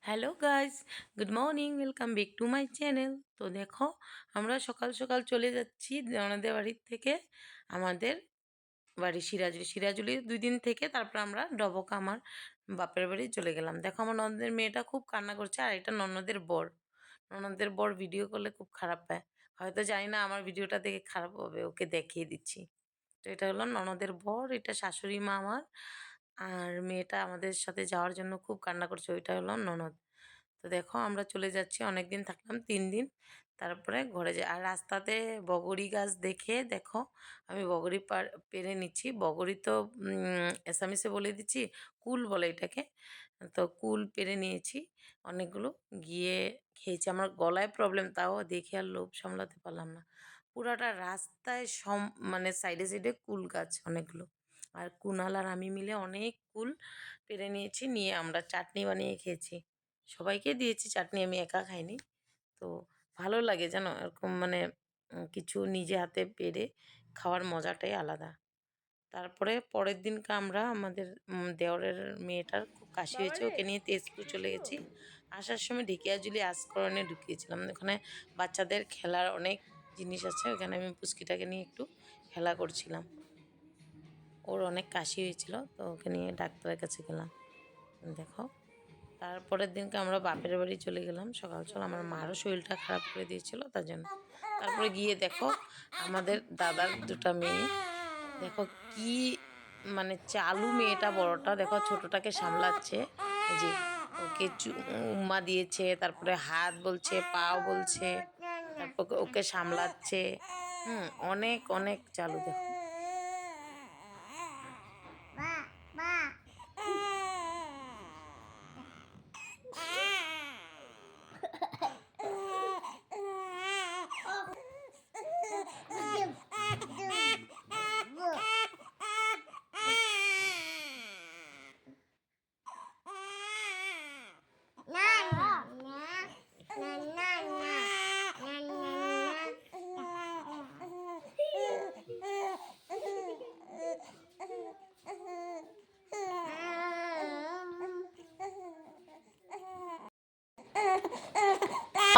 Hello guys, good morning, welcome back to my channel. তো দেখো, আমরা সকাল সকাল চলে যাচ্ছি ননদের বাড়ির থেকে আমাদের বাড়ি সিরাজুলি 2 দিন থেকে তারপর আমরা ডবকা আমার বাপের বাড়ি চলে গেলাম। দেখো, আমার ননদের মেয়েটা খুব কান্না করছে, আর এটা ননদের বর ভিডিও করলে খুব খারাপ পায়। হয়তো জানি না, আমার ভিডিওটা দেখে খারাপ হবে, ওকে দেখিয়ে দিচ্ছি। তো এটা হলো ননদের বর, এটা শাশুড়ি মা আমার। আর মেয়েটা আমাদের সাথে যাওয়ার জন্য খুব কান্না করছে, ওইটা হলো ননদ। তো দেখো, আমরা চলে যাচ্ছি, অনেকদিন থাকলাম 3 দিন, তারপরে ঘরে যাই। আর রাস্তাতে বগরি গাছ দেখে দেখো, আমি বগরি পেরে নিচ্ছি। বগরি তো এসামিসে বলে দিচ্ছি, কুল বলে এটাকে। তো কুল পেরে নিয়েছি অনেকগুলো, গিয়ে খেয়েছি। আমার গলায় প্রবলেম, তাও দেখে আর লোভ সামলাতে পারলাম না। পুরাটা রাস্তায় মানে সাইডে সাইডে কুল গাছ অনেকগুলো। আর কুনাল আর আমি মিলে অনেক কুল পেরে নিয়েছি, নিয়ে আমরা চাটনি বানিয়ে খেয়েছি। সবাইকে দিয়েছি চাটনি, আমি একা খাইনি। তো ভালো লাগে জানো, এরকম মানে কিছু নিজে হাতে পেরে খাওয়ার মজাটাই আলাদা। তারপরে পরের দিনকে আমরা আমাদের দেওরের মেয়েটার খুব কাশি হয়েছে, ওকে নিয়ে তেজপুর চলে গেছি। আসার সময় ঢেকিয়াজুলি আসকরণে ঢুকিয়েছিলাম। ওখানে বাচ্চাদের খেলার অনেক জিনিস আছে, ওখানে আমি পুচকিটাকে নিয়ে একটু খেলা করছিলাম। ওর অনেক কাশি হয়েছিল, তো ওকে নিয়ে ডাক্তারের কাছে গেলাম। দেখো, তারপরের দিনকে আমরা বাপের বাড়ি চলে গেলাম সকাল সকাল। আমার মারও শরীরটা খারাপ করে দিয়েছিল, তার জন্য। তারপরে গিয়ে দেখো, আমাদের দাদার 2টা মেয়ে, দেখো কি মানে চালু মেয়েটা, বড়টা দেখো ছোটটাকে সামলাচ্ছে। এই যে ওকে উম্মা দিয়েছে, তারপরে হাত বলছে, পাও বলছে, তারপর ওকে সামলাচ্ছে। অনেক অনেক চালু দেখো।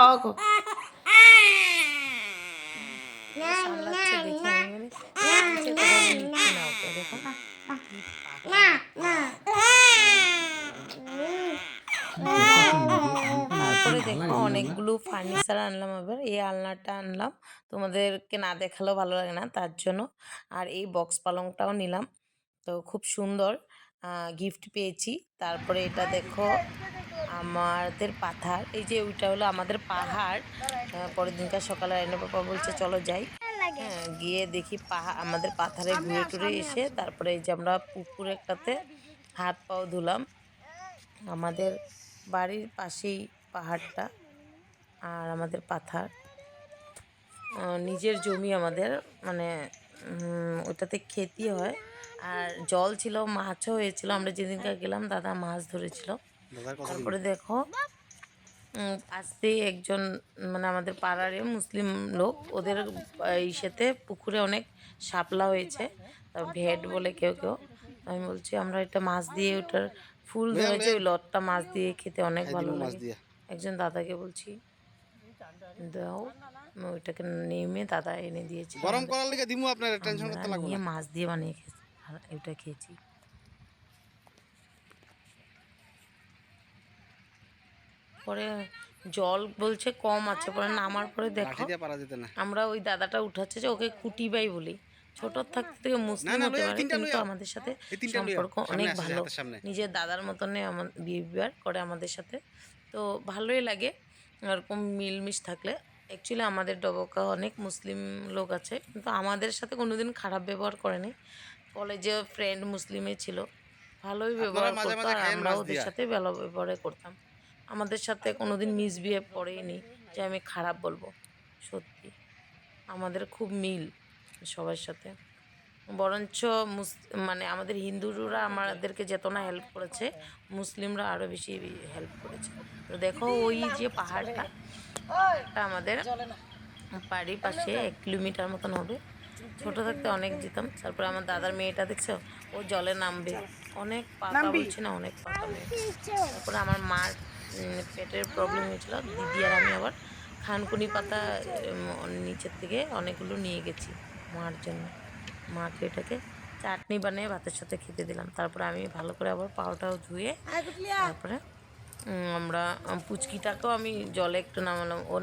ওগো, সামলাচ্ছে দেখে আমি বলি কাঁদছে, তবে আমি নিচ্ছি না ওকে। দেখো কি তারপরে দেখো, অনেকগুলো ফার্নিচার আনলাম। আবার এই আলনাটা আনলাম, তোমাদেরকে না দেখালেও ভালো লাগে না, তার জন্য। আর এই বক্স পালংটাও নিলাম, তো খুব সুন্দর গিফট পেয়েছি। তারপরে এটা দেখো, আমাদের পাথার, এই যে ওইটা হলো আমাদের পাহাড়। পরের দিনকার সকালে আইনা পাপা বলছে চলো যাই। হ্যাঁ, গিয়ে দেখি আমাদের পাথারে ঘুরে টুরে এসে তারপরে এই যে আমরা পুকুর একটাতে হাত পাও ধুলাম। আমাদের বাড়ির পাশেই পাহাড়টা, আর আমাদের পাথার নিজের জমি আমাদের, মানে ওটাতে খেতি হয়। আর জল ছিল, মাছও হয়েছিল। আমরা যেদিনকার গেলাম দাদা মাছ ধরেছিল। তারপরে দেখো, আসতেই একজন মানে আমাদের পাড়ারে মুসলিম লোক, ওদের ইসেতে পুকুরে অনেক শাপলা হয়েছে, ভেট বলে কেউ কেউ। আমি বলছি আমরা এটা মাছ দিয়ে, ওটার ফুল ধরেছে, ওই লতটা মাছ দিয়ে খেতে অনেক ভালো লাগে। একজন দাদাকে বলছি দাও, ওইটাকে নেমে দাদা এনে দিয়েছে, গরম করার লিগে দিমু, আপনার টেনশন আমরা করতে লাগবে নিয়ে না। মাছ দিয়ে বানিয়ে খেয়েছি, আর এটা খেয়েছি। পরে জল বলছে কম আছে, পরে নামার পরে দেখো, লাঠি দিয়ে পারা যেতে না। আমরা ওই দাদাটা উঠাচ্ছে যে ওকে কুটিবাই বলি। ছোটোর থাকতে থেকে না মুসলিম না, হতে লইয়া পারে, তিনটা কিন্তু লইয়া, আমাদের সাথে এই তিনটা লইয়া সম্পর্ক সামনে অনেক আসে যে ভালো। হাতের সামনে। নিজের দাদার মতনে আমার বিহেভিয়ার করে আমাদের সাথে। তো ভালোই লাগে এরকম মিলমিশ থাকলে। অ্যাকচুয়ালি আমাদের ডবকা অনেক মুসলিম লোক আছে, কিন্তু আমাদের সাথে কোনোদিন খারাপ ব্যবহার করেনি। কলেজে ফ্রেন্ড মুসলিমে ছিল, ভালোই আপনারা ব্যবহার মাঝে করতো, মাঝে আর খাইয়েন আমরাও মাছ ওদের দিয়া। সাথে ভালো ব্যবহারে করতাম। আমাদের সাথে কোনোদিন মিসবিহেভ করেনি যে আমি খারাপ বলবো। সত্যি আমাদের খুব মিল সবার সাথে। বরঞ্চ মানে আমাদের হিন্দুরা আমাদেরকে যত না হেল্প করেছে, মুসলিমরা আরও বেশি হেল্প করেছে। তো দেখো, ওই যে পাহাড়টা আমাদের বাড়ির পাশে 1 কিলোমিটার মতন হবে। ছোটো থাকতে অনেক যেতাম। তারপরে আমার দাদার মেয়েটা দেখছো, ও জলে নামবে, অনেক পাকা বলছে না, অনেক পাকা মেয়েটা। তারপরে আমার মার পেটের প্রবলেম হয়েছিল, দিদি আর আমি আবার থানকুনি পাতা নিচের থেকে অনেকগুলো নিয়ে গেছি মার জন্য। মাকে এটাকে চাটনি বানিয়ে ভাতের সাথে খেতে দিলাম। তারপরে আমি ভালো করে আবার পাউটাও ধুয়ে তারপরে আমরা পুচকিটাকেও আমি জলে একটু নামালাম। ও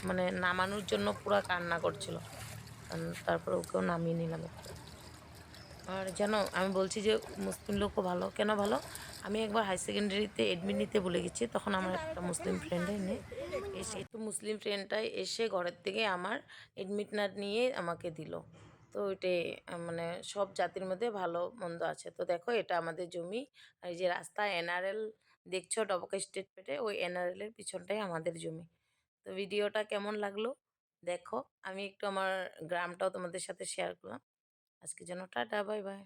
মানে নামানোর জন্য পুরা কান্না করছিল। তারপরে ওকেও নামিয়ে নিলাম একটু। আর জানো আমি বলছি যে মুসলিম লোকও ভালো। কেন ভালো? আমি একবার হাই সেকেন্ডারিতে এডমিট নিতে ভুলে গেছি। তখন আমার একটা মুসলিম ফ্রেন্ড এসে তো মুসলিম ফ্রেন্ডটাই এসে ঘরের থেকে আমার এডমিট না নিয়ে আমাকে দিল। তো ওইটাই মানে সব জাতির মধ্যে ভালো মন্দ আছে। তো দেখো এটা আমাদের জমি। আর এই যে রাস্তা এনআরএল দেখছো ডবকা স্টেট পেটে, ওই এনআরএলের পিছনটাই আমাদের জমি। তো ভিডিওটা কেমন লাগলো দেখো। আমি একটু আমার গ্রামটাও তোমাদের সাথে শেয়ার করলাম। আজকের জন্য টাটা, বাই বাই।